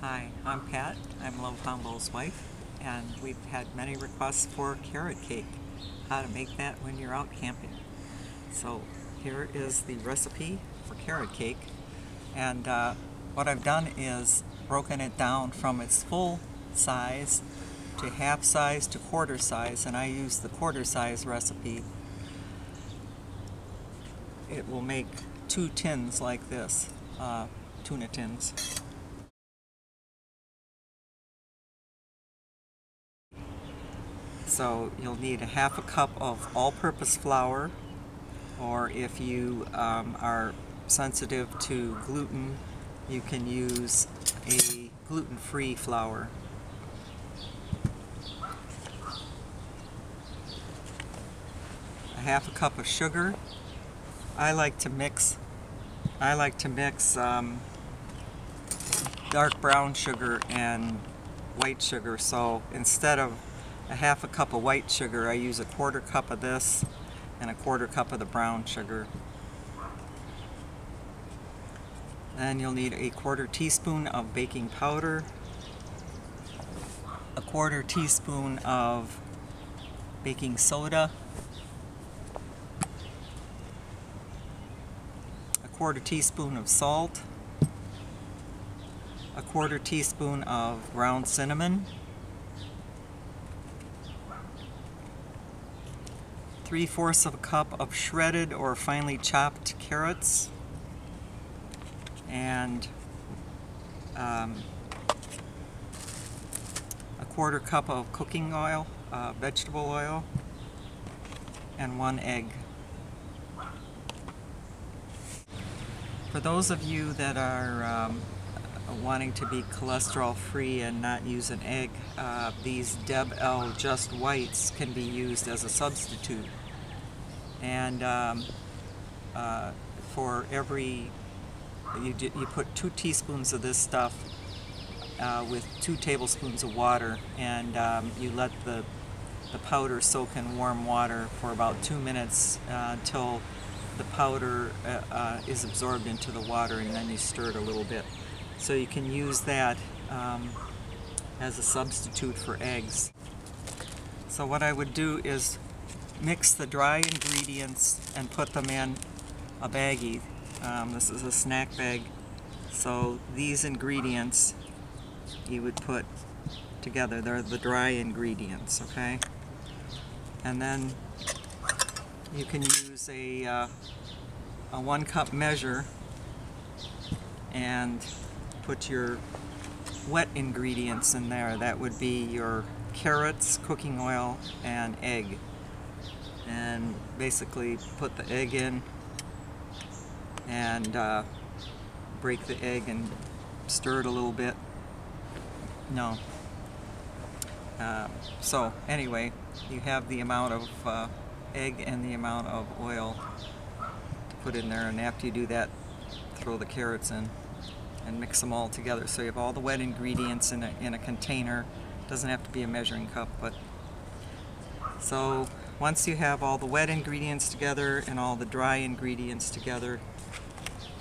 Hi, I'm Pat. I'm Love Humble's wife, and we've had many requests for carrot cake, how to make that when you're out camping. So here is the recipe for carrot cake, and what I've done is broken it down from its full size to half size to quarter size, and I use the quarter size recipe. It will make 2 tins like this, tuna tins. So you'll need a half a cup of all-purpose flour, or if you are sensitive to gluten, you can use a gluten-free flour. A half a cup of sugar. I like to mix dark brown sugar and white sugar, so instead of a half a cup of white sugar, I use a quarter cup of this and a quarter cup of the brown sugar. Then you'll need a quarter teaspoon of baking powder, a quarter teaspoon of baking soda, a quarter teaspoon of salt, a quarter teaspoon of ground cinnamon, 3/4 of a cup of shredded or finely chopped carrots, and a quarter cup of cooking oil, vegetable oil, and 1 egg. For those of you that are wanting to be cholesterol free and not use an egg, these Deb L Just Whites can be used as a substitute. And for every, you put 2 teaspoons of this stuff with 2 tablespoons of water, and you let the powder soak in warm water for about 2 minutes until the powder is absorbed into the water, and then you stir it a little bit. So you can use that as a substitute for eggs. So what I would do is mix the dry ingredients and put them in a baggie. This is a snack bag. So these ingredients you would put together. They're the dry ingredients, okay? And then you can use a 1 cup measure and put your wet ingredients in there. That would be your carrots, cooking oil, and egg. And basically put the egg in and break the egg and stir it a little bit. No. So anyway, you have the amount of egg and the amount of oil to put in there, and after you do that, throw the carrots in and mix them all together. So you have all the wet ingredients in a container. It doesn't have to be a measuring cup, but so once you have all the wet ingredients together and all the dry ingredients together,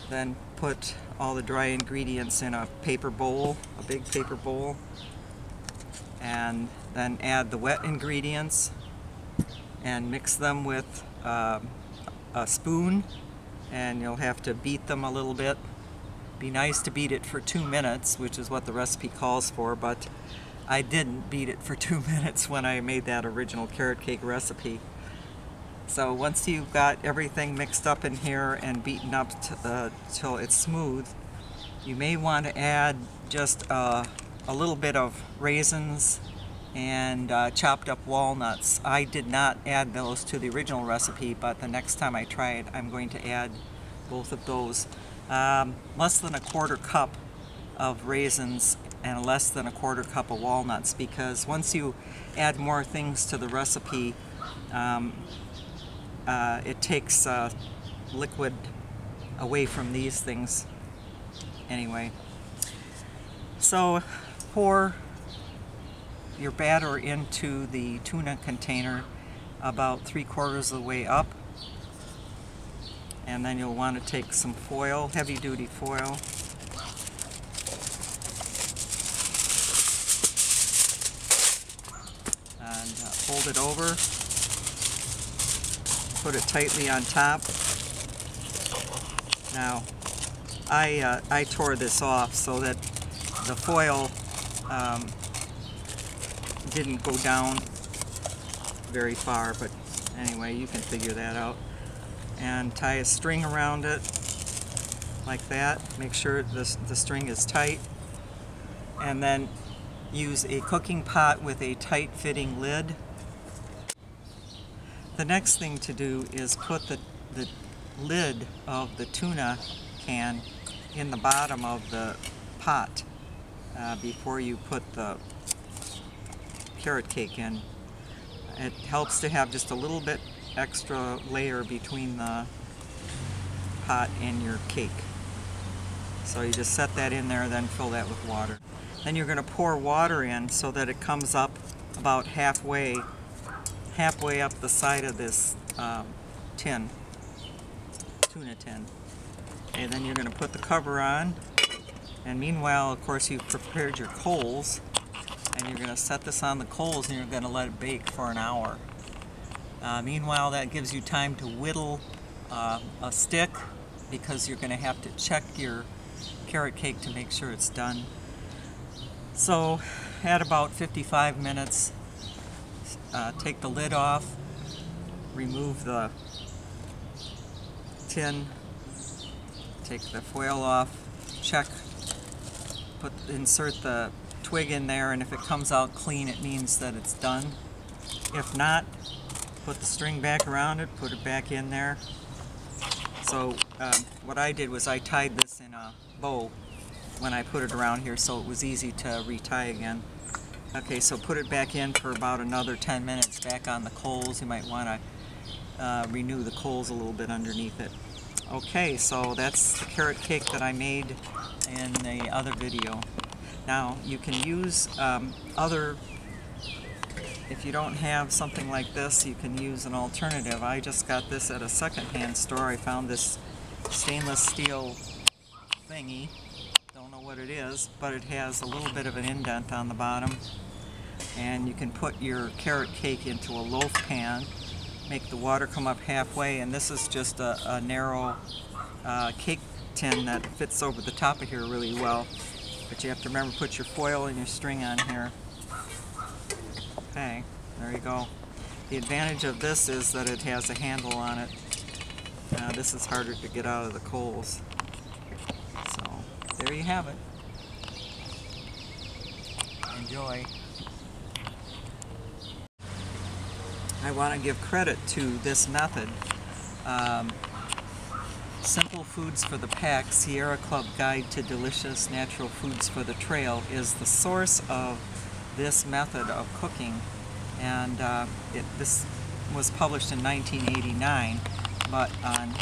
then put all the dry ingredients in a paper bowl, a big paper bowl, and then add the wet ingredients and mix them with a spoon, and you'll have to beat them a little bit. Be nice to beat it for 2 minutes, which is what the recipe calls for, but I didn't beat it for 2 minutes when I made that original carrot cake recipe. So once you've got everything mixed up in here and beaten up till it's smooth, you may want to add just a little bit of raisins and chopped up walnuts. I did not add those to the original recipe, but the next time I try it, I'm going to add both of those. Less than a quarter cup of raisins and less than a quarter cup of walnuts, because once you add more things to the recipe, it takes liquid away from these things anyway. So pour your batter into the tuna container about 3/4 of the way up, and then you'll want to take some foil, heavy-duty foil, and fold it over, put it tightly on top. Now I tore this off so that the foil didn't go down very far, but anyway, you can figure that out. And tie a string around it like that. Make sure the string is tight, and then use a cooking pot with a tight fitting lid. The next thing to do is put the lid of the tuna can in the bottom of the pot before you put the carrot cake in. It helps to have just a little bit extra layer between the pot and your cake. So you just set that in there, then fill that with water. Then you're going to pour water in so that it comes up about halfway up the side of this tuna tin. And then you're going to put the cover on, and meanwhile, of course, you've prepared your coals, and you're going to set this on the coals and you're going to let it bake for an hour. Meanwhile, that gives you time to whittle a stick, because you're going to have to check your carrot cake to make sure it's done. So at about 55 minutes, take the lid off, remove the tin, take the foil off, check, insert the twig in there, and if it comes out clean, it means that it's done. If not, put the string back around it, put it back in there. So what I did was I tied this in a bow when I put it around here, so it was easy to retie again. Okay, so put it back in for about another 10 minutes back on the coals. You might want to renew the coals a little bit underneath it. Okay, so that's the carrot cake that I made in the other video. Now you can use if you don't have something like this, you can use an alternative. I just got this at a secondhand store. I found this stainless steel thingy. Don't know what it is, but it has a little bit of an indent on the bottom. And you can put your carrot cake into a loaf pan, make the water come up halfway, and this is just a narrow cake tin that fits over the top of here really well. But you have to remember, put your foil and your string on here. Okay, there you go. The advantage of this is that it has a handle on it. This is harder to get out of the coals. So, there you have it. Enjoy. I want to give credit to this method. Simple Foods for the Pack, Sierra Club Guide to Delicious Natural Foods for the Trail is the source of this method of cooking, and this was published in 1989, but on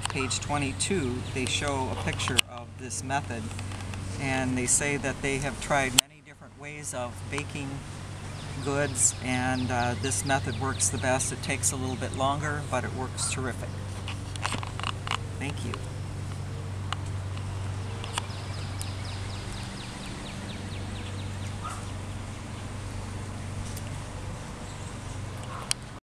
page 22 they show a picture of this method, and they say that they have tried many different ways of baking goods, and this method works the best. It takes a little bit longer, but it works terrific. Thank you.